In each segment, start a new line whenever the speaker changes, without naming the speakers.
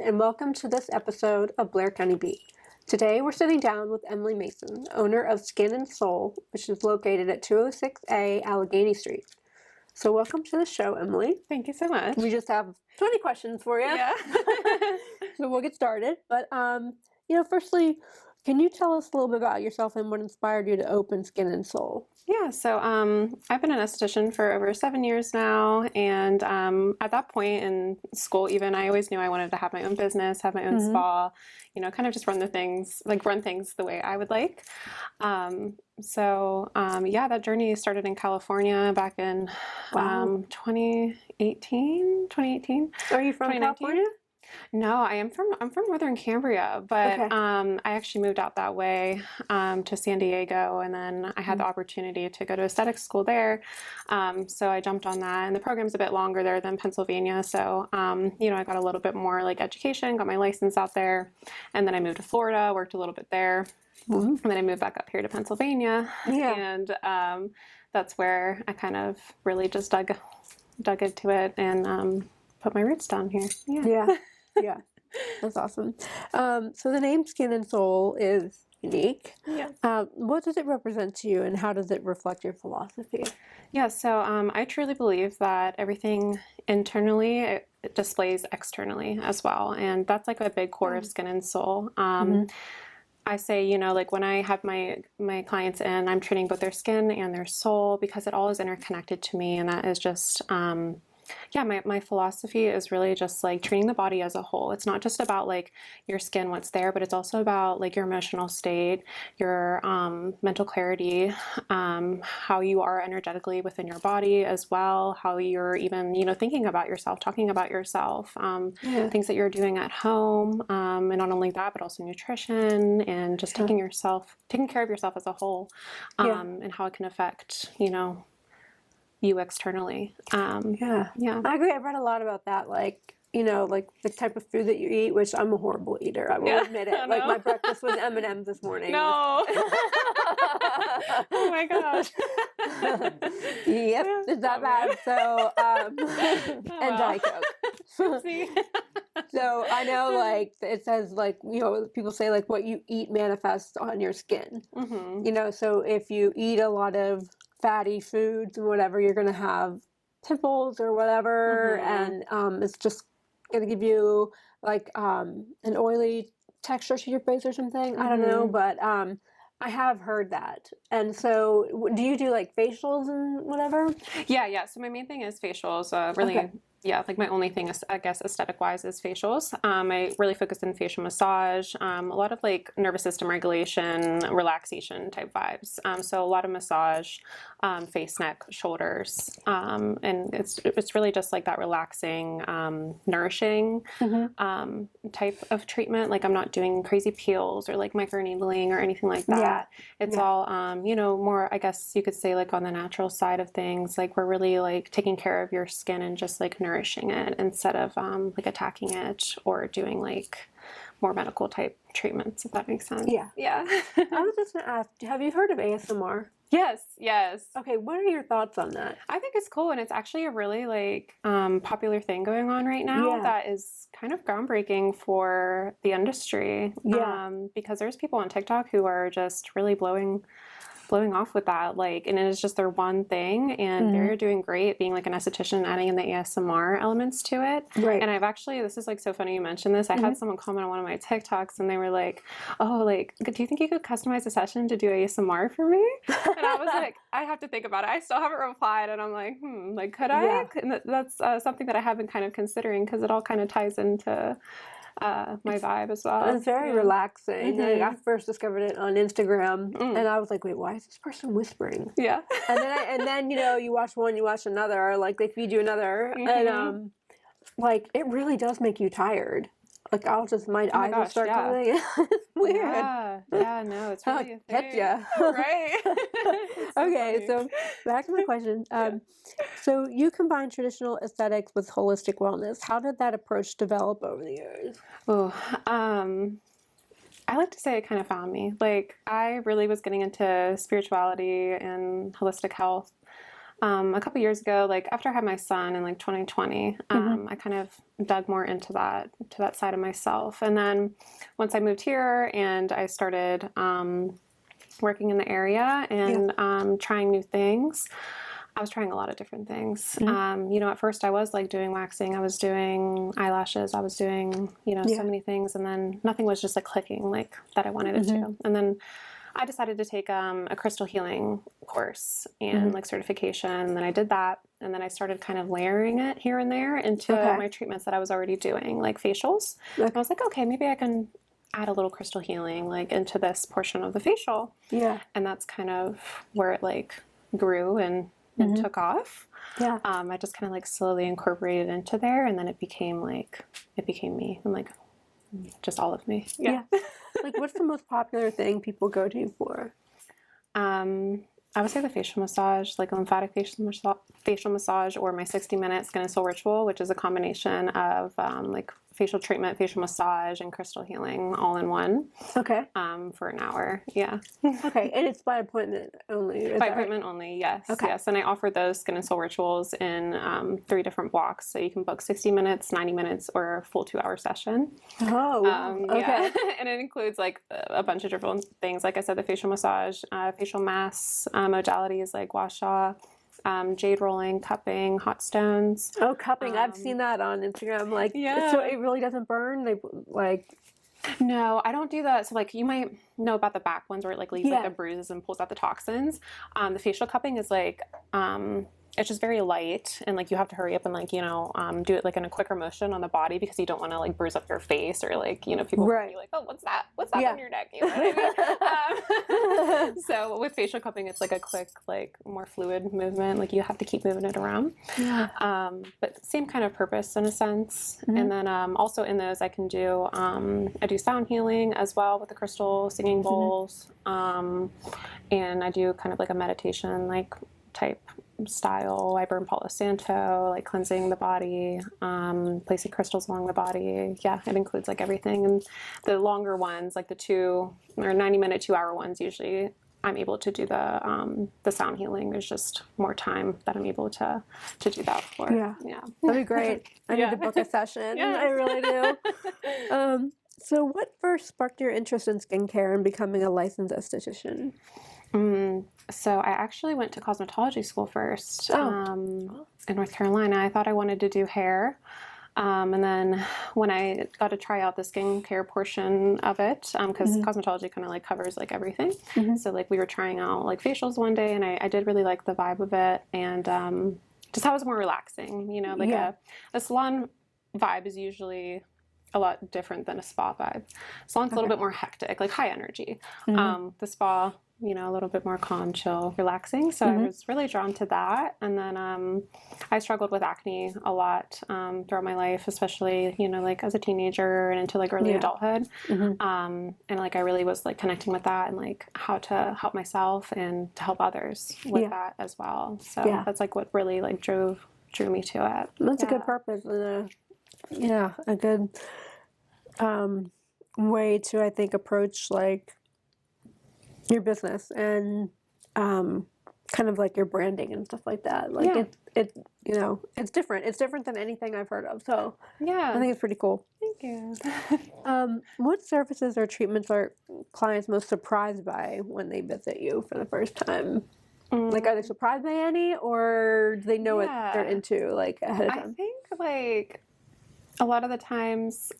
And welcome to this episode of Blair County Beat. Today we're sitting down with Emily Mason, owner of Skin and Soul, which is located at 206A Allegheny Street. So welcome to the show, Emily.
Thank you so much.
We just have 20 questions for you.
Yeah.
So we'll get started. But, firstly, can you tell us a little bit about yourself and what inspired you to open Skin and Soul?
Yeah, so I've been an esthetician for over 7 years now, and at that point in school even, I always knew I wanted to have my own business, have my own spa, kind of just run things the way I would like. That journey started in California back in 2018.
Are you from California?
No, I'm from Northern Cambria, but
Okay.
I actually moved out that way to San Diego, and then I had the opportunity to go to aesthetics school there. So I jumped on that, and the program's a bit longer there than Pennsylvania. So I got a little bit more education, got my license out there, and then I moved to Florida, worked a little bit there, and then I moved back up here to Pennsylvania, and that's where I kind of really just dug into it and put my roots down here.
Yeah, that's awesome. So the name Skin and Soul is unique.
Yeah.
What does it represent to you, and how does it reflect your philosophy?
Yeah, so I truly believe that everything internally it displays externally as well, and that's a big core of Skin and Soul. I say, when I have my clients in, I'm treating both their skin and their soul because it all is interconnected to me, and that is just my philosophy is really just treating the body as a whole. It's not just about your skin, what's there, but it's also about your emotional state, your mental clarity, how you are energetically within your body as well, how you're even, thinking about yourself, talking about yourself, things that you're doing at home, and not only that, but also nutrition and just taking care of yourself as a whole, and how it can affect, you externally.
I agree. I've read a lot about that, the type of food that you eat, which I'm a horrible eater. I will admit it. My breakfast was M&M's this morning.
No. Oh my gosh.
Yep, it's that bad. So, and Diet Coke. So I know, it says, people say, what you eat manifests on your skin. So if you eat a lot of fatty foods and whatever, you're going to have pimples or whatever, and it's just going to give you an oily texture to your face or something. I don't know, but I have heard that. And so do you do facials and whatever?
Yeah. So my main thing is facials. Really. Okay. Yeah, my only thing is, I guess, aesthetic-wise is facials. I really focus on facial massage, a lot of nervous system regulation, relaxation type vibes. So a lot of massage, face, neck, shoulders, and it's really just that relaxing, nourishing type of treatment. I'm not doing crazy peels or microneedling or anything like that. It's all, more, I guess you could say, on the natural side of things. We're really taking care of your skin and just nourishing it instead of attacking it or doing more medical type treatments, if that makes sense.
Yeah. I was just gonna ask, have you heard of ASMR?
Yes.
Okay, what are your thoughts on that?
I think it's cool, and it's actually a really popular thing going on right now that is kind of groundbreaking for the industry. Because there's people on TikTok who are just really blowing off with that, and it is just their one thing, and they're doing great being an esthetician, adding in the ASMR elements to it. Right. And I've actually, this is so funny you mentioned this. I had someone comment on one of my TikToks, and they were oh, do you think you could customize a session to do ASMR for me? And I was I have to think about it. I still haven't replied, and I'm could I? And that's something that I have been kind of considering, because it all kind of ties into my vibe as well.
It's very relaxing. Like, I first discovered it on Instagram, and I was like, "Wait, why is this person whispering?"
Yeah.
And then you watch one, you watch another, like they feed you another, and like it really does make you tired. Like my eyes will start closing. It's weird.
Yeah, no, it's really a
Catch
thing.
ya.
Right.
Okay, so back to my question. So you combine traditional aesthetics with holistic wellness. How did that approach develop over the years?
Oh, I like to say it kind of found me. Like, I really was getting into spirituality and holistic health a couple years ago. Like, after I had my son in like 2020, I kind of dug more into that side of myself. And then once I moved here and I started working in the area and trying new things, I was trying a lot of different things. At first I was like doing waxing, I was doing eyelashes, I was doing, so many things. And then nothing was just like clicking like that I wanted it to. And then I decided to take a crystal healing course and like certification. And then I did that. And then I started kind of layering it here and there into my treatments that I was already doing, like facials. I was like, okay, maybe I can add a little crystal healing like into this portion of the facial. Yeah. And that's kind of where it like grew and took off. Yeah. I just kind of like slowly incorporated into there, and then it became me and like just all of me. Yeah.
Like, what's the most popular thing people go to you for?
I would say the facial massage, like lymphatic facial massage, or my 60-minute skin and soul ritual, which is a combination of like facial treatment, facial massage, and crystal healing all in one. Okay. For an hour. Yeah.
Okay. And it's by appointment only.
By appointment only, yes. Okay. Yes. And I offer those skin and soul rituals in 3 different blocks. So you can book 60 minutes, 90 minutes, or a full 2-hour session. Oh, wow. Okay. Yeah. And it includes like a bunch of different things. Like I said, the facial massage, facial masks, modalities like gua sha, jade rolling, cupping, hot stones.
Oh, cupping. I've seen that on Instagram. Like, so it really doesn't burn? They like...
No, I don't do that. So like you might know about the back ones where it like leaves like the bruises and pulls out the toxins. The facial cupping is like, it's just very light, and like you have to hurry up and like, do it like in a quicker motion on the body because you don't want to like bruise up your face or like, people will be like, oh, what's that on your neck? You know what I mean? So with facial cupping, it's like a quick, like more fluid movement. Like you have to keep moving it around. Yeah. But same kind of purpose in a sense. And then also in those I do sound healing as well with the crystal singing bowls. And I do kind of like a meditation like type style. I burn Palo Santo, like cleansing the body, placing crystals along the body. Yeah, it includes like everything. And the longer ones, like the 90-minute, 2-hour ones, usually I'm able to do the sound healing. There's just more time that I'm able to do that for. Yeah,
that'd be great. I need to book a session. Yeah. I really do. So what first sparked your interest in skincare and becoming a licensed esthetician?
So I actually went to cosmetology school first in North Carolina. I thought I wanted to do hair. And then when I got to try out the skincare portion of it, because cosmetology kind of like covers like everything. So like we were trying out like facials one day, and I did really like the vibe of it, and just how it was more relaxing. Like a salon vibe is usually a lot different than a spa vibe. Salon's a little bit more hectic, like high energy. The spa, a little bit more calm, chill, relaxing. So I was really drawn to that. And then I struggled with acne a lot throughout my life, especially, like as a teenager and into like early adulthood. And like I really was like connecting with that and like how to help myself and to help others with that as well. So that's like what really like drew me to it.
That's a good purpose and a good way to, I think, approach like your business and kind of like your branding and stuff like that. Like it's different. It's different than anything I've heard of. So I think it's pretty cool.
Thank you.
What services or treatments are clients most surprised by when they visit you for the first time? Like, are they surprised by any, or do they know what they're into like ahead of time?
I think like a lot of the times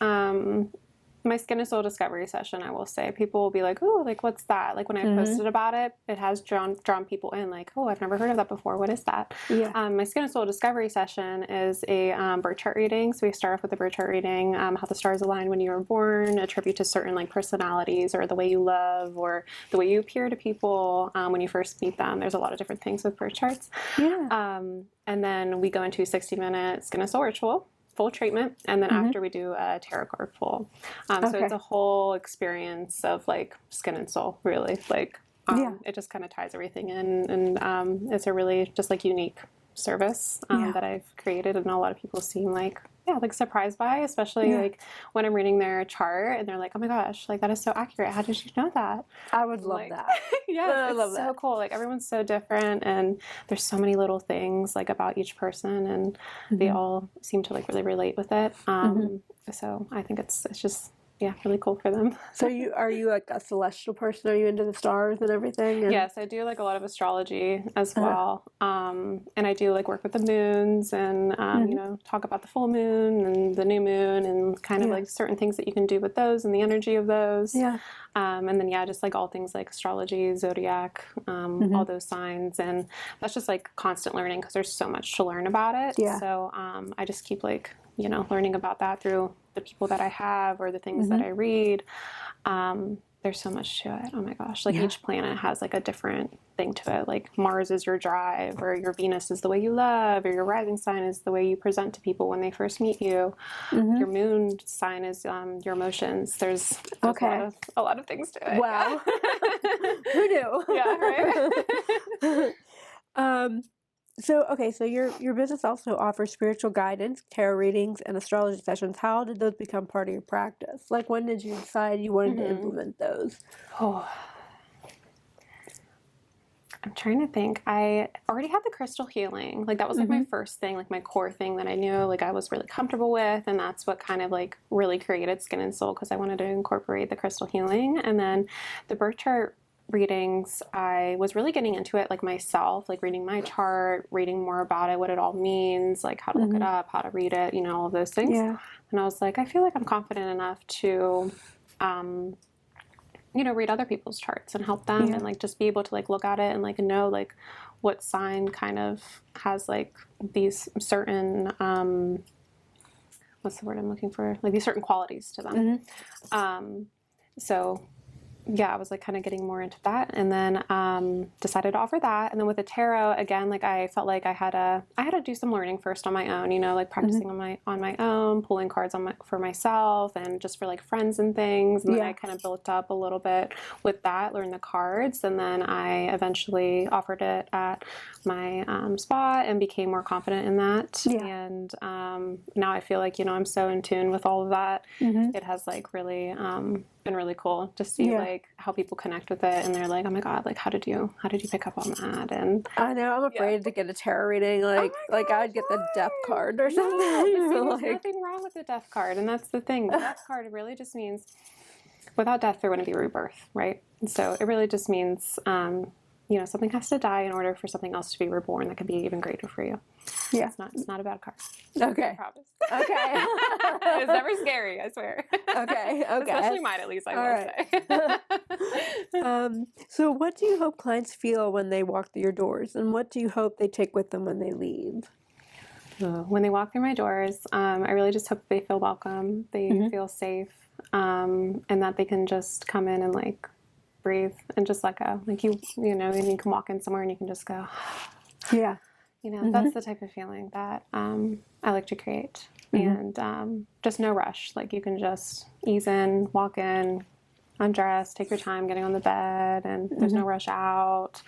my skin and soul discovery session, I will say, people will be like, oh, like, what's that? Like, when I posted about it, it has drawn people in, like, oh, I've never heard of that before. What is that?
Yeah.
My skin and soul discovery session is a birth chart reading. So we start off with the birth chart reading, how the stars align when you were born, attribute to certain like personalities or the way you love or the way you appear to people when you first meet them. There's a lot of different things with birth charts.
Yeah.
And then we go into a 60-minute skin and soul ritual, full treatment, and then after we do a tarot card pull. So it's a whole experience of like skin and soul, really. Like it just kind of ties everything in, and it's a really just like unique service that I've created, and a lot of people seem like like surprised by, especially like when I'm reading their chart and they're like, oh my gosh, like that is so accurate. How did you know that?
I would love that.
I love that. So cool. Like everyone's so different, and there's so many little things like about each person, and they all seem to like really relate with it. So I think it's just really cool for them.
So are you like a celestial person? Are you into the stars and everything? And...
Yes, I do like a lot of astrology as well. And I do like work with the moons and, you know, talk about the full moon and the new moon and kind of like certain things that you can do with those and the energy of those. Yeah. And then, just like all things like astrology, zodiac, all those signs. And that's just like constant learning because there's so much to learn about it. Yeah. So I just keep like, you know, learning about that through the people that I have or the things that I read. There's so much to it. Oh my gosh. Like each planet has like a different thing to it. Like Mars is your drive, or your Venus is the way you love, or your rising sign is the way you present to people when they first meet you. Your moon sign is your emotions. There's a lot of things to it.
Wow. Who knew?
Yeah, right?
So your business also offers spiritual guidance, tarot readings, and astrology sessions. How did those become part of your practice? Like, when did you decide you wanted to implement those?
Oh, I'm trying to think. I already had the crystal healing. Like that was like my first thing, like my core thing that I knew like I was really comfortable with, and that's what kind of like really created Skin and Soul, because I wanted to incorporate the crystal healing. And then the birth chart readings, I was really getting into it like myself, like reading my chart, reading more about it, what it all means, like how to look it up, how to read it, you know, all of those things. Yeah. And I was like, I feel like I'm confident enough to, you know, read other people's charts and help them and like just be able to like look at it and like know like what sign kind of has like these certain, what's the word I'm looking for? Like these certain qualities to them. So I was like kind of getting more into that, and then decided to offer that. And then with the tarot, again, like I felt like I had to do some learning first on my own, you know, like practicing on my own, pulling cards for myself and just for like friends and things. And then I kind of built up a little bit with that, learned the cards, and then I eventually offered it at my spa and became more confident in that. And now I feel like, you know, I'm so in tune with all of that. It has like really been really cool to see like how people connect with it, and they're like, oh my god, like how did you pick up on that? And
I know I'm afraid to get a tarot reading, like I'd get the death card or something.
There's nothing wrong with the death card, and that's the thing. The death card really just means without death there wouldn't be rebirth, right? And so it really just means you know, something has to die in order for something else to be reborn that can be even greater for you. Yeah. It's not a bad card.
Okay.
I promise.
Okay.
It's never scary, I swear.
Okay.
Especially mine, at least, I will say.
So what do you hope clients feel when they walk through your doors, and what do you hope they take with them when they leave?
When they walk through my doors, I really just hope they feel welcome, they feel safe, and that they can just come in and like breathe and just let go. Like you know, and you can walk in somewhere and you can just go, yeah. You know, that's the type of feeling that I like to create. And just no rush. Like you can just ease in, walk in, undress, take your time getting on the bed, and there's no rush out.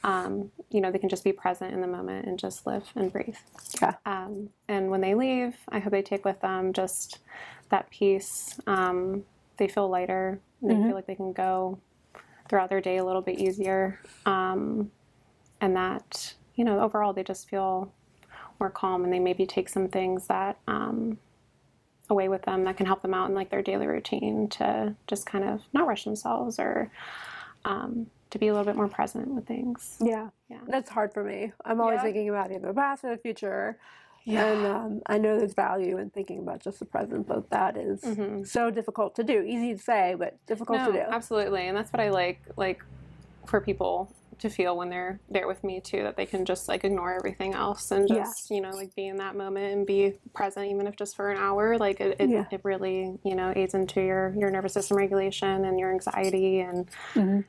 You know, they can just be present in the moment and just live and breathe. Yeah. And when they leave, I hope they take with them just that peace. They feel lighter. They feel like they can go throughout their day a little bit easier. And that, you know, overall they just feel more calm, and they maybe take some things that away with them that can help them out in like their daily routine to just kind of not rush themselves, or to be a little bit more present with things. Yeah. That's hard for me. I'm always thinking about either the past or the future. Yeah.
And I know there's value in thinking about just the present, but that is so difficult to do. Easy to say, but difficult to do.
Absolutely. And that's what I like for people to feel when they're there with me too, that they can just like ignore everything else and just, you know, like be in that moment and be present, even if just for an hour. Like it really, you know, aids into your nervous system regulation and your anxiety, and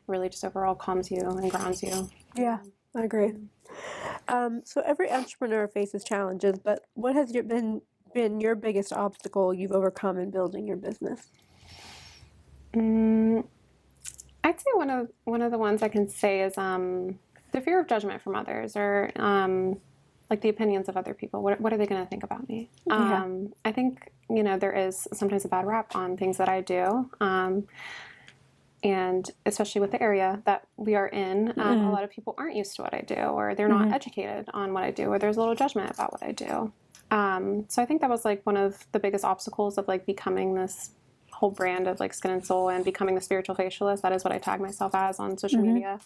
really just overall calms you and grounds you.
Yeah, I agree. So every entrepreneur faces challenges, but what has been your biggest obstacle you've overcome in building your business?
I'd say one of the ones I can say is the fear of judgment from others, or like the opinions of other people. What are they going to think about me? I think, you know, there is sometimes a bad rap on things that I do. And especially with the area that we are in, a lot of people aren't used to what I do, or they're not educated on what I do, or there's a little judgment about what I do. So I think that was like one of the biggest obstacles of like becoming this whole brand of like Skin and Soul and becoming the spiritual facialist. That is what I tag myself as on social media.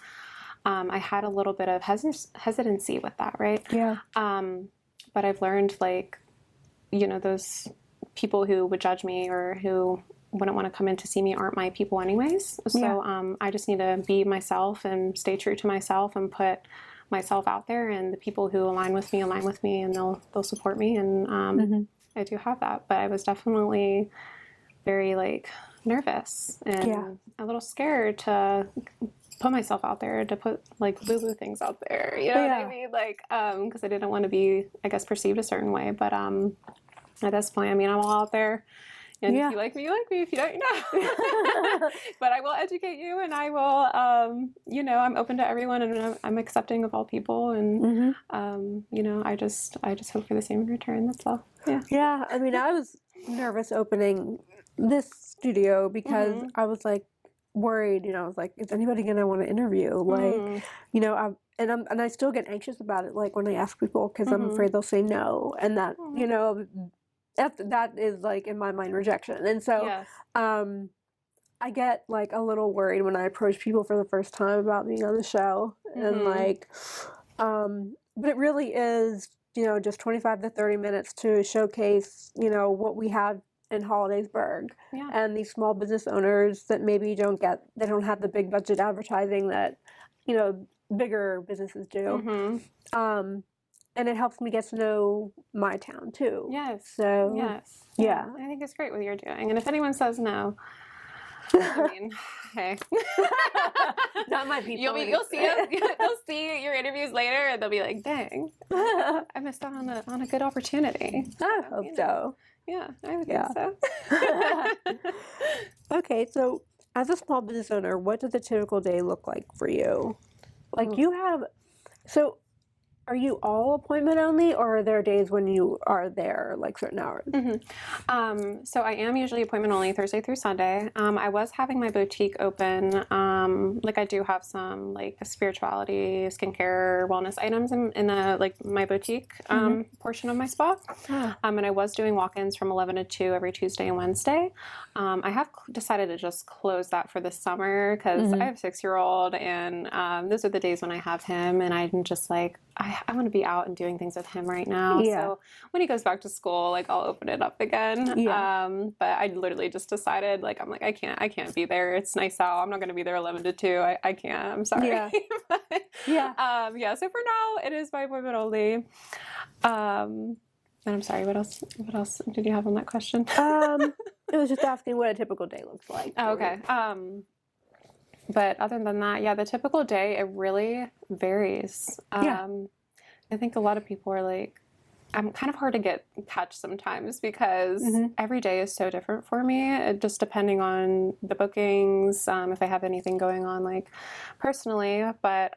I had a little bit of hesitancy with that, right?
Yeah.
But I've learned, like, you know, those people who would judge me or who wouldn't want to come in to see me aren't my people anyways. So I just need to be myself and stay true to myself and put myself out there, and the people who align with me, and they'll support me. And I do have that, but I was definitely very like nervous and a little scared to put myself out there, to put like boo-boo things out there, you know what I mean? Like, because I didn't want to be, I guess, perceived a certain way. But at this point, I mean, I'm all out there. And if you like me, you like me. If you don't, you don't. But I will educate you, and I will, you know, I'm open to everyone, and I'm accepting of all people. And, you know, I just hope for the same in return. That's all. Yeah.
Yeah. I mean, I was nervous opening this studio because I was like worried, you know, I was like, is anybody going to want to interview? Like, you know, and I still get anxious about it. Like when I ask people, because I'm afraid they'll say no. And that, you know, that is like in my mind rejection. And so I get like a little worried when I approach people for the first time about being on the show. And like, but it really is, you know, just 25 to 30 minutes to showcase, you know, what we have in Hollidaysburg and these small business owners that maybe they don't have the big budget advertising that, you know, bigger businesses do. And it helps me get to know my town too.
Yes.
So
yeah, I think it's great what you're doing. And if anyone says no, I mean, hey,
not my people.
You'll see they'll see your interviews later, and they'll be like, "Dang, I missed out on a good opportunity."
I hope so.
Yeah, I would think so.
Okay, so as a small business owner, what does a typical day look like for you? Like are you all appointment only, or are there days when you are there like certain hours?
So I am usually appointment only Thursday through Sunday. I was having my boutique open. Like I do have some like spirituality, skincare, wellness items in like my boutique portion of my spa. And I was doing walk-ins from 11 to 2 every Tuesday and Wednesday. I have decided to just close that for the summer because I have a 6-year-old, and those are the days when I have him, and I'm just like, I want to be out and doing things with him right now. So when he goes back to school, like I'll open it up again. But I literally just decided, like, I'm like, I can't be there. It's nice out. I'm not going to be there 11 to 2. I can't. I'm sorry. But, so for now it is by appointment only. And I'm sorry, what else did you have on that question?
It was just asking what a typical day looks like.
Oh, okay. But other than that, the typical day, it really varies. I think a lot of people are like, I'm kind of hard to catch sometimes because every day is so different for me, just depending on the bookings, if I have anything going on like personally. But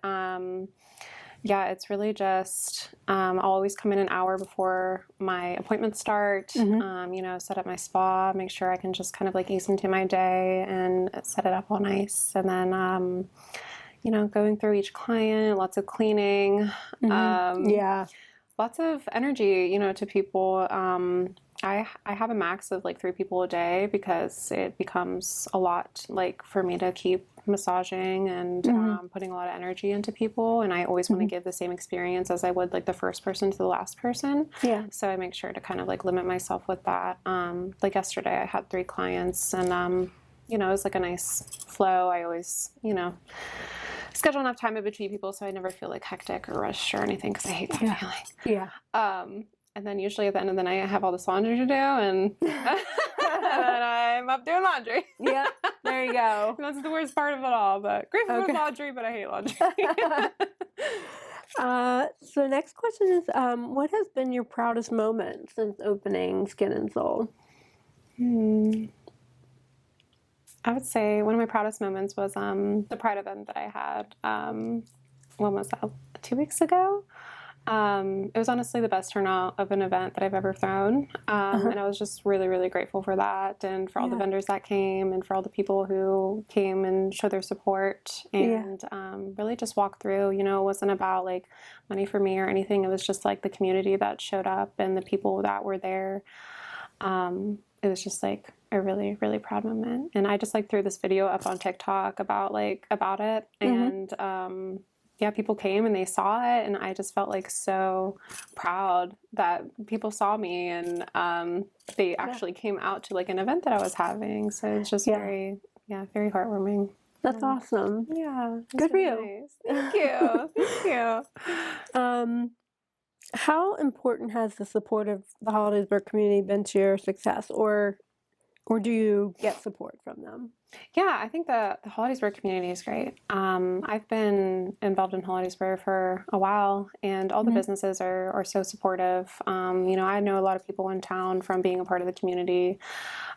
it's really just, I'll always come in an hour before my appointments start, you know, set up my spa, make sure I can just kind of like ease into my day and set it up all nice. And then, you know, going through each client, lots of cleaning, lots of energy, you know, to people. I have a max of like 3 people a day because it becomes a lot like for me to keep massaging and putting a lot of energy into people, and I always want to give the same experience as I would like the first person to the last person.
Yeah.
So I make sure to kind of like limit myself with that. Like yesterday I had 3 clients, and you know, it was like a nice flow. I always, you know, schedule enough time in between people so I never feel like hectic or rushed or anything, because I hate that feeling.
Yeah.
And then usually at the end of the night I have all this laundry to do, and and then I'm up doing laundry.
Yeah, there you go.
And that's the worst part of it all, but grateful for laundry, but I hate laundry.
So next question is, what has been your proudest moment since opening Skin and Soul?
I would say one of my proudest moments was the Pride event that I had. When was that? 2 weeks ago? It was honestly the best turnout of an event that I've ever thrown. And I was just really, really grateful for that, and for all the vendors that came, and for all the people who came and showed their support, and really just walked through. You know, it wasn't about like money for me or anything. It was just like the community that showed up and the people that were there. It was just like a really, really proud moment. And I just like threw this video up on TikTok about it. And yeah, people came and they saw it, and I just felt like so proud that people saw me, and they actually came out to like an event that I was having. So it's just very heartwarming.
That's awesome.
Yeah.
Good for
really
you.
Nice. Thank you. Thank you.
How important has the support of the Hollidaysburg community been to your success, or do you get support from them?
Yeah, I think the Hollidaysburg community is great. I've been involved in Hollidaysburg for a while, and all the businesses are so supportive. You know, I know a lot of people in town from being a part of the community,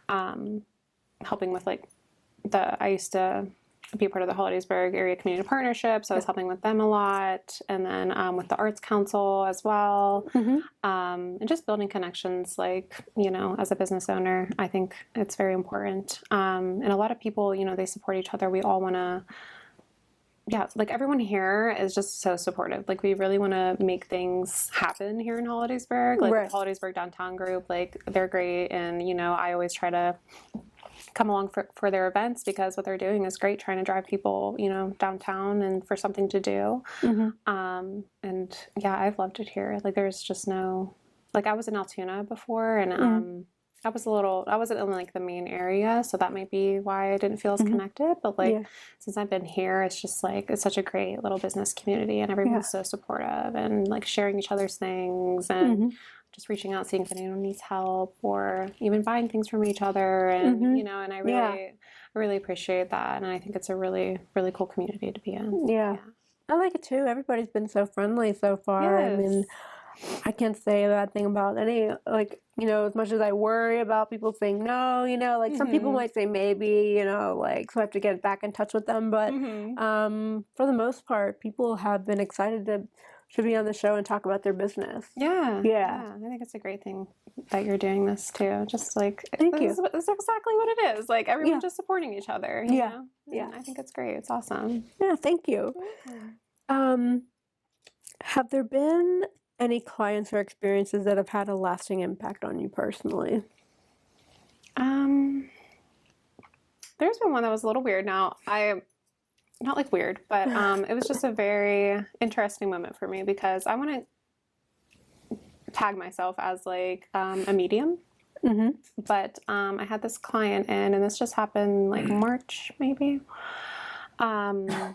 helping with like I used to be a part of the Hollidaysburg Area Community Partnership, so I was helping with them a lot, and then with the Arts Council as well, and just building connections. Like, you know, as a business owner, I think it's very important. And a lot of people, you know, they support each other. We all want to, like everyone here is just so supportive. Like we really want to make things happen here in Hollidaysburg. Like the Hollidaysburg Downtown Group, like they're great, and you know, I always try to come along for their events, because what they're doing is great, trying to drive people, you know, downtown and for something to do. And yeah, I've loved it here. Like there's just no, like I was in Altoona before, and I wasn't in like the main area, so that might be why I didn't feel as connected. But like since I've been here, it's just like it's such a great little business community, and everyone's so supportive, and like sharing each other's things, and just reaching out, seeing if anyone needs help, or even buying things from each other, and you know, and I really appreciate that, and I think it's a really, really cool community to be in.
Yeah. I like it too. Everybody's been so friendly so far. I mean, I can't say a bad thing about any, like, you know, as much as I worry about people saying no, you know, like some people might say maybe, you know, like, so I have to get back in touch with them. But for the most part, people have been excited to be on the show and talk about their business. Yeah.
I think it's a great thing that you're doing this too. Just like,
thank you.
This is exactly what it is. Like everyone's just supporting each other. You know?
Yeah.
I think it's great. It's awesome.
Yeah. Thank you. Have there been any clients or experiences that have had a lasting impact on you personally?
There's been one that was a little weird. Now, not like weird, but it was just a very interesting moment for me, because I want to tag myself as like a medium. But I had this client in, and this just happened like March maybe. I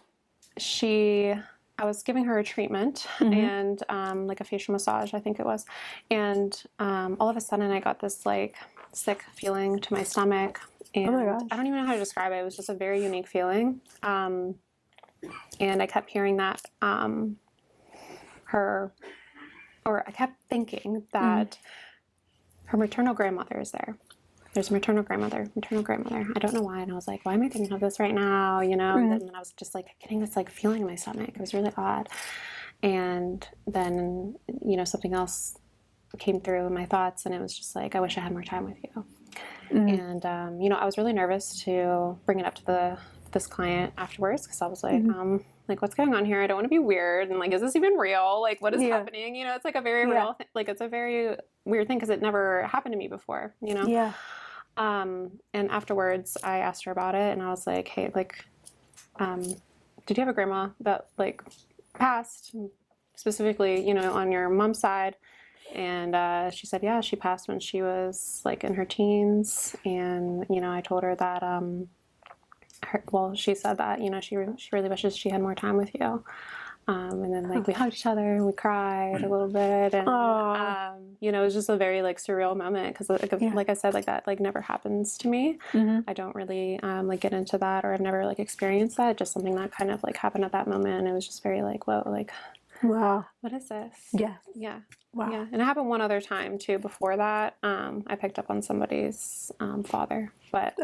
was giving her a treatment and like a facial massage, I think it was, and all of a sudden I got this like sick feeling to my stomach, and
oh my gosh.
I don't even know how to describe it. It was just a very unique feeling, and I kept hearing that I kept thinking that her maternal grandmother is there. There's a maternal grandmother. I don't know why. And I was like, why am I thinking of this right now? You know, and then I was just like getting this like feeling in my stomach. It was really odd. And then, you know, something else came through in my thoughts, and it was just like, I wish I had more time with you. And, you know, I was really nervous to bring it up to the this client afterwards because I was like, what's going on here? I don't want to be weird. And like, is this even real? Like, what is happening? You know, it's like a very real thing. Like, it's a very weird thing because it never happened to me before, you know?
Yeah.
And afterwards I asked her about it and I was like, hey, like, did you have a grandma that like passed specifically, you know, on your mom's side? And she said, yeah, she passed when she was like in her teens. And, you know, I told her that, she said that, you know, she really wishes she had more time with you. And then like we hugged each other and we cried a little bit. And, you know, it was just a very like surreal moment because like I said, like that like never happens to me. I don't really like get into that or I've never like experienced that. Just something that kind of like happened at that moment. And it was just very like, whoa, like,
wow,
what is this?
Yeah.
Yeah.
Wow.
Yeah. And it happened one other time too before that. I picked up on somebody's father. But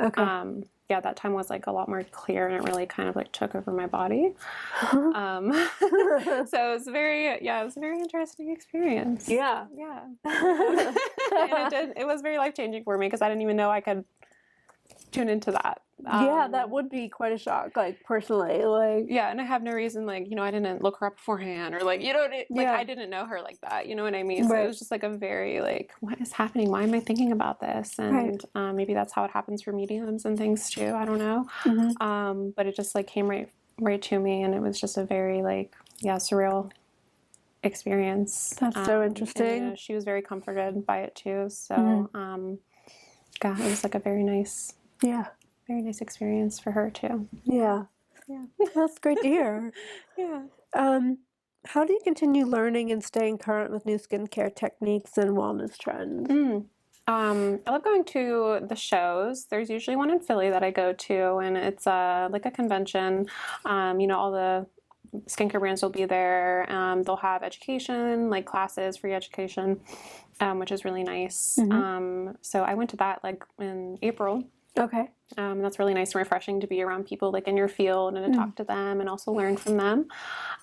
yeah, that time was like a lot more clear and it really kind of like took over my body. So it was it was a very interesting experience.
Yeah.
Yeah. And it was very life-changing for me because I didn't even know I could tune into that.
Yeah, that would be quite a shock, like, personally, like...
Yeah, and I have no reason, like, you know, I didn't look her up beforehand, or, like, you know, like, I didn't know her like that, you know what I mean? So it was just, like, a very, like, what is happening? Why am I thinking about this? And maybe that's how it happens for mediums and things, too. I don't know. But it just, like, came right to me, and it was just a very, like, surreal experience.
That's so interesting.
And, you know, she was very comforted by it, too. So, God, it was, like, a very nice... Very nice experience for her too.
Yeah. That's great to hear. How do you continue learning and staying current with new skincare techniques and wellness trends?
I love going to the shows. There's usually one in Philly that I go to, and it's like a convention. You know, all the skincare brands will be there. They'll have education, like classes, free education, which is really nice. So I went to that like in April.
Okay.
That's really nice and refreshing to be around people like in your field and to talk to them and also learn from them.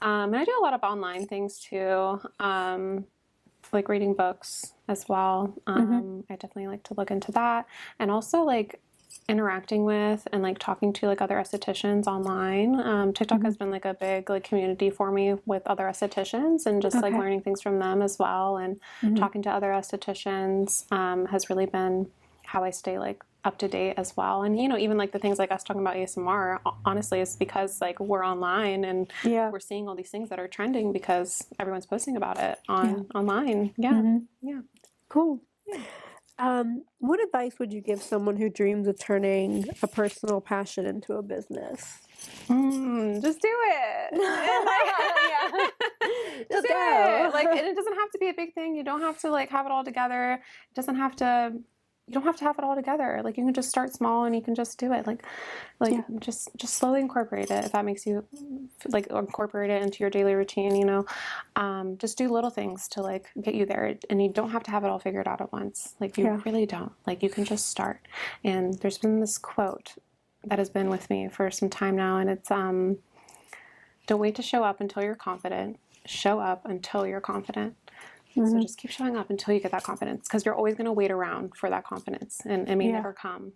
And I do a lot of online things too, like reading books as well. I definitely like to look into that, and also like interacting with and like talking to like other estheticians online. TikTok has been like a big like community for me with other estheticians and just like learning things from them as well, and talking to other estheticians has really been how I stay like up to date as well. And, you know, even like the things like us talking about ASMR, honestly, it's because like we're online and we're seeing all these things that are trending because everyone's posting about it online.
Cool. What advice would you give someone who dreams of turning a personal passion into a business?
Just do it. Just do it. Like, and it doesn't have to be a big thing. You don't have to like have it all together. It doesn't have to. You don't have to have it all together. Like, you can just start small and you can just do it. Like just slowly incorporate it if that makes you like incorporate it into your daily routine, you know. Just do little things to like get you there, and you don't have to have it all figured out at once. Like, you really don't. Like, you can just start. And there's been this quote that has been with me for some time now, and it's don't wait to show up until you're confident. Show up until you're confident. So just keep showing up until you get that confidence, because you're always going to wait around for that confidence, and it may never come.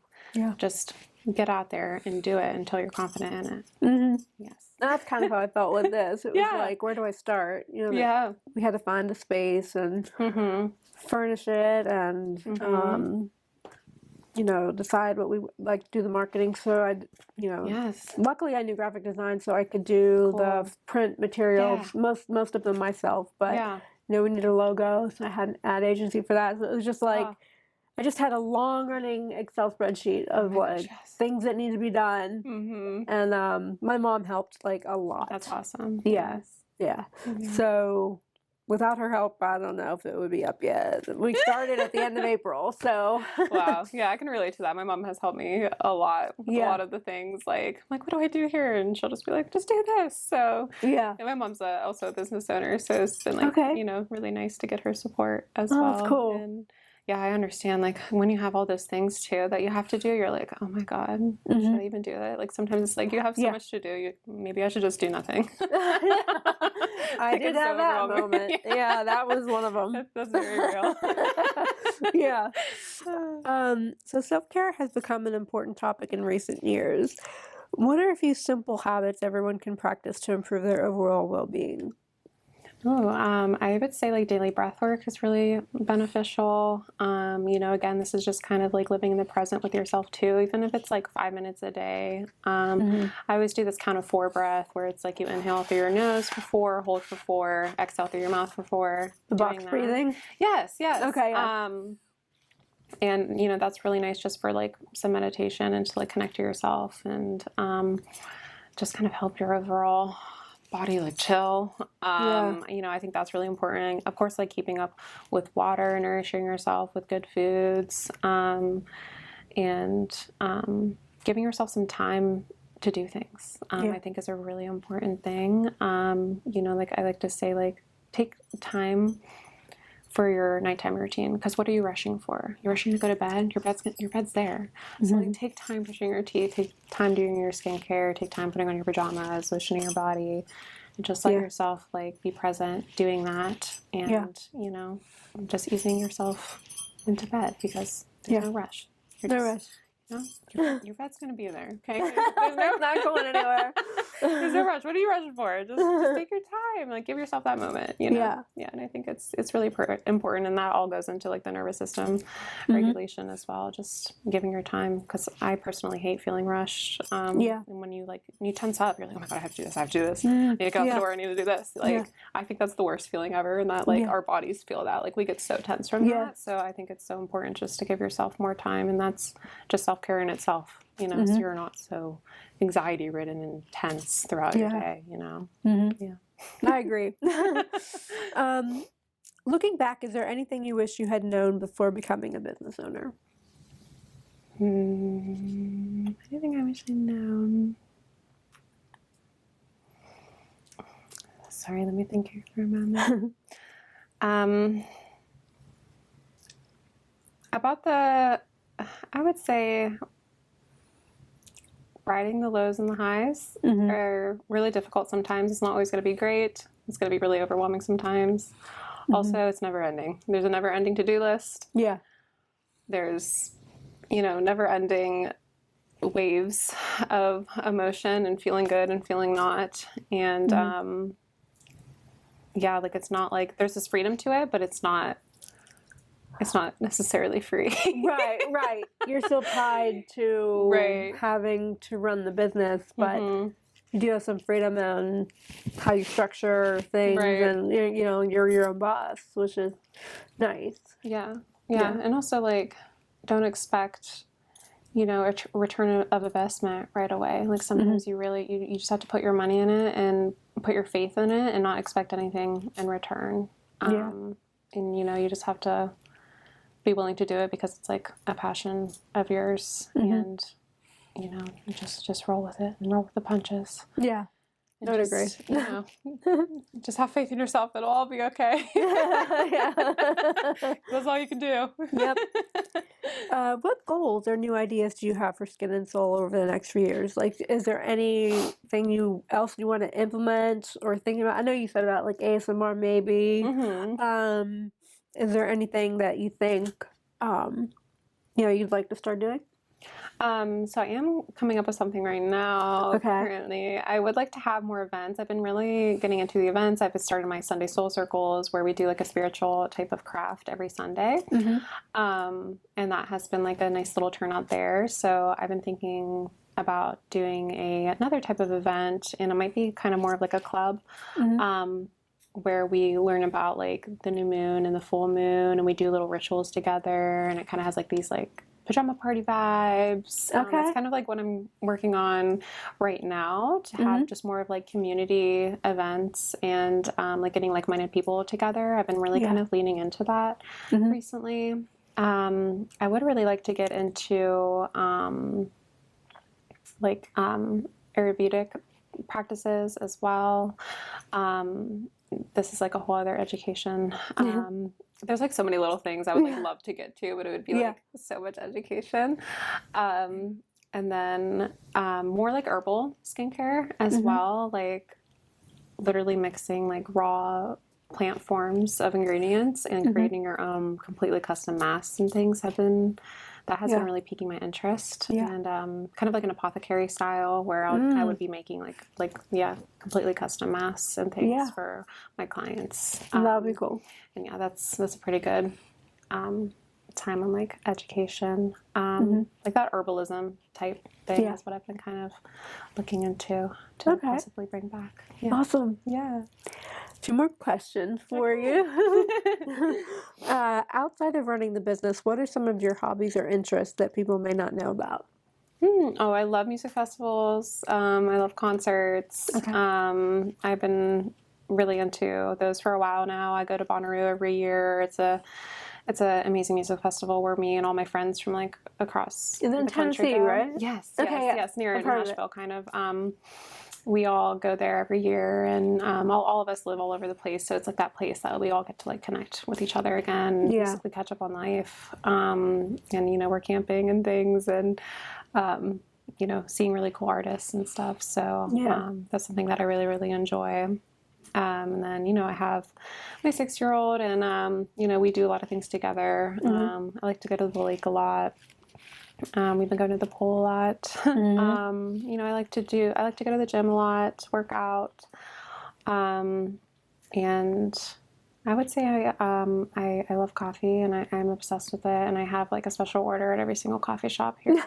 Just get out there and do it until you're confident in it. Yes.
That's kind of how I felt with this. It was like, where do I start? You know, we had to find a space and furnish it and, you know, decide what we like, do the marketing. So I, you know, luckily I knew graphic design, so I could do the print materials, most of them myself, but you know, we needed a logo, so I had an ad agency for that. So it was just like, I just had a long running Excel spreadsheet of things that need to be done. And my mom helped like a lot.
That's awesome.
Yeah. So without her help, I don't know if it would be up yet. We started at the end of April, so.
Wow. Yeah, I can relate to that. My mom has helped me a lot with a lot of the things. Like, what do I do here? And she'll just be like, just do this. So, and my mom's also a business owner, so it's been like, you know, really nice to get her support as well.
That's cool.
And yeah, I understand. Like, when you have all those things too that you have to do, you're like, oh my God, should I even do that? Like, sometimes it's like you have so much to do. Maybe I should just do nothing.
I did have that moment. Yeah, that was one of them.
That's very real.
So self-care has become an important topic in recent years. What are a few simple habits everyone can practice to improve their overall well-being?
Oh, I would say like daily breath work is really beneficial. Again, this is just kind of like living in the present with yourself too, even if it's like 5 minutes a day. I always do this count of 4 breath where it's like you inhale through your nose for 4, hold for 4, exhale through your mouth for 4.
The box breathing?
Yes, yes.
Okay, yeah.
And that's really nice just for like some meditation and to like connect to yourself and just kind of help your overall body like chill. I think that's really important. Of course, like keeping up with water, nourishing yourself with good foods, and giving yourself some time to do things. I think is a really important thing. Like I like to say, like take time for your nighttime routine, because what are you rushing for? You're rushing to go to bed. Your bed's there. So like take time brushing your teeth, take time doing your skincare, take time putting on your pajamas, lotioning your body, and just let yourself like be present doing that, and just easing yourself into bed because there's no rush.
No rush.
Your bed's gonna be there, okay? It's
not going anywhere.
There's no rush. What are you rushing for? Just take your time. Like give yourself that moment. Yeah. And I think it's really important, and that all goes into like the nervous system regulation as well. Just giving your time, because I personally hate feeling rushed. And when you tense up, you're like, oh my god, I have to do this. I have to do this. I need to go out the door. I need to do this. Like I think that's the worst feeling ever, and that like our bodies feel that. Like we get so tense from that. So I think it's so important just to give yourself more time, and that's just self-care in itself, so you're not so anxiety ridden and tense throughout your day,
I agree. Looking back, is there anything you wish you had known before becoming a business owner?
Anything I wish I'd known? Sorry, let me think here for a moment. I would say riding the lows and the highs are really difficult sometimes. It's not always going to be great. It's going to be really overwhelming sometimes. Also, it's never ending. There's a never ending to-do list. Yeah. There's, never ending waves of emotion and feeling good and feeling not. And, like it's not like there's this freedom to it, but it's not necessarily free. Right.
You're still tied to having to run the business, but you do have some freedom in how you structure things, and you're your own boss, which is nice.
Yeah. And also like don't expect a return of investment right away. Like sometimes you just have to put your money in it and put your faith in it and not expect anything in return. And you just have to be willing to do it because it's like a passion of yours, and just roll with it and roll with the punches.
I would agree.
Just have faith in yourself. It'll all be okay. That's all you can do.
Yep. What goals or new ideas do you have for Skin and Soul over the next few years? Like, is there anything else you want to implement or think about? I know you said about like ASMR maybe. Is there anything that you think, you'd like to start doing?
So I am coming up with something right now. Currently, I would like to have more events. I've been really getting into the events. I've started my Sunday Soul Circles where we do like a spiritual type of craft every Sunday. And that has been like a nice little turnout there. So I've been thinking about doing another type of event, and it might be kind of more of like a club. Where we learn about like the new moon and the full moon, and we do little rituals together, and it kind of has like these like pajama party vibes. That's kind of like what I'm working on right now, to have just more of like community events and like getting like-minded people together. I've been really kind of leaning into that recently. I would really like to get into Ayurvedic practices as well. This is like a whole other education. There's like so many little things I would like love to get to, but it would be like so much education. And then more like herbal skincare as well, like literally mixing like raw plant forms of ingredients and creating your own completely custom masks and things have been that has been really piquing my interest. And kind of like an apothecary style where I would be making completely custom masks and things for my clients.
That would be cool.
And yeah, that's a pretty good time on like education, like that herbalism type thing is what I've been kind of looking into to possibly bring back.
Awesome.
Yeah.
2 more questions for you. Outside of running the business, what are some of your hobbies or interests that people may not know about?
Oh, I love music festivals. I love concerts. I've been really into those for a while now. I go to Bonnaroo every year. It's an amazing music festival where me and all my friends from like across
in
the country
Tennessee,
go.
right?
Yes,
Okay,
yes, near Nashville, kind of. We all go there every year, and all of us live all over the place. So it's like that place that we all get to like connect with each other again, and basically catch up on life. And we're camping and things, and seeing really cool artists and stuff. So that's something that I really, really enjoy. And then, I have my 6-year-old and, we do a lot of things together. I like to go to the lake a lot. We've been going to the pool a lot. I like to go to the gym a lot, work out. And I would say I love coffee and I'm obsessed with it. And I have like a special order at every single coffee shop here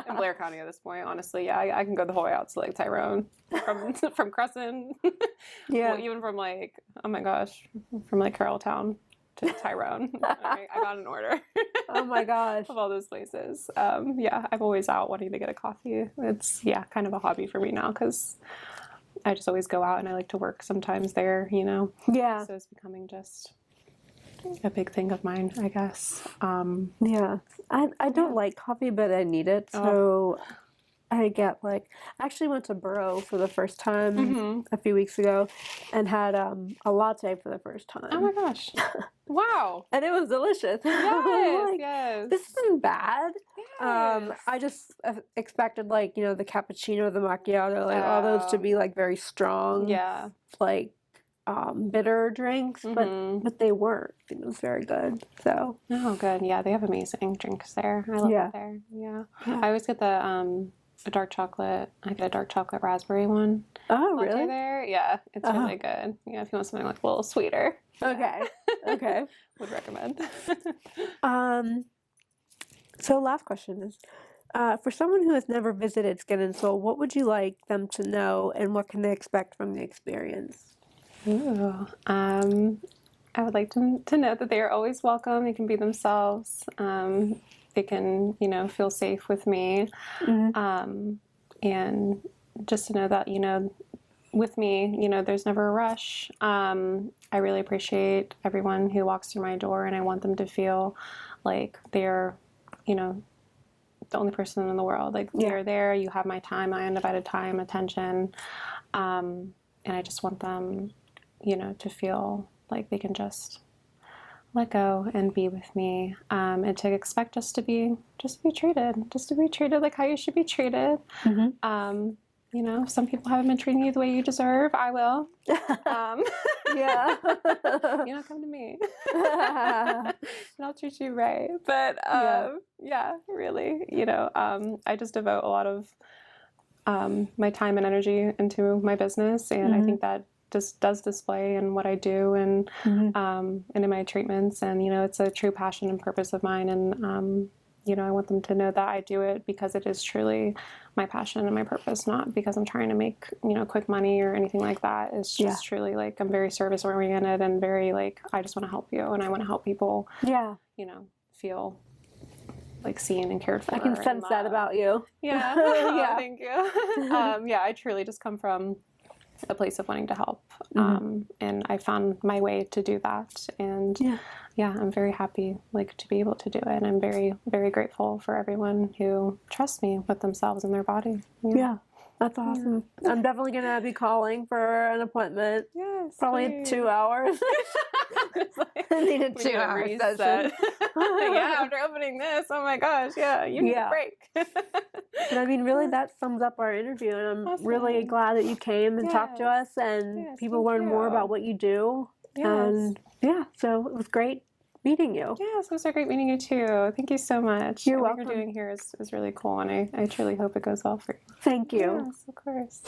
in Blair County at this point. Honestly, I can go the whole way out to like Tyrone from Crescent. Well, even from like, oh my gosh, from like Carrolltown to Tyrone. I got an order.
Oh my gosh.
Of all those places. I'm always out wanting to get a coffee. It's kind of a hobby for me now because I just always go out and I like to work sometimes there,
Yeah.
So it's becoming just a big thing of mine, I guess.
I don't like coffee, but I need it. So I actually went to Burrow for the first time a few weeks ago and had a latte for the first time.
Oh my gosh. Wow.
And it was delicious.
Yes,
yes. This isn't bad.
Yes.
I just expected the cappuccino, the macchiato, all those to be like very strong.
Yeah.
Like bitter drinks, but they weren't. It was very good. So.
Oh, good. Yeah, they have amazing drinks there. I love it there. Yeah. I always get the dark chocolate. I get a dark chocolate raspberry one.
Oh, really?
There. Yeah, it's really good. Yeah, if you want something like a little sweeter.
Okay. Okay.
Would recommend.
So last question is, for someone who has never visited Skin and Soul, what would you like them to know and what can they expect from the experience?
Ooh, I would like them to know that they are always welcome. They can be themselves. They can, feel safe with me. And just to know that, with me, there's never a rush. I really appreciate everyone who walks through my door, and I want them to feel like they're, the only person in the world. Like, you're there, you have my time, my undivided time, attention. And I just want them, to feel like they can just let go and be with me, and to expect just to be treated like how you should be treated. Some people haven't been treating you the way you deserve. I will.
Yeah.
Come to me. And I'll treat you right. But really, I just devote a lot of my time and energy into my business, and I think that just does display in what I do and in my treatments, and it's a true passion and purpose of mine, and I want them to know that I do it because it is truly my passion and my purpose, not because I'm trying to make quick money or anything like that. It's just truly like I'm very service oriented and very like I just want to help you, and I want to help people feel like seen and cared for.
I can sense that about you.
Yeah. Oh, thank you. I truly just come from a place of wanting to help. And I found my way to do that. And I'm very happy to be able to do it. And I'm very, very grateful for everyone who trusts me with themselves and their body.
Yeah. That's awesome. Yeah. I'm definitely going to be calling for an appointment.
Yes.
Probably 2 hours. I need a 2-hour session.
After opening this, oh my gosh, you need a break.
But I mean, really, that sums up our interview, and I'm really glad that you came and talked to us, and people learn more about what you do. And so it was great meeting you.
Yes, it was so great meeting you too. Thank you so much.
You're
what
welcome.
you're doing here is really cool, and I truly hope it goes well for you.
Thank you.
Yes, of course.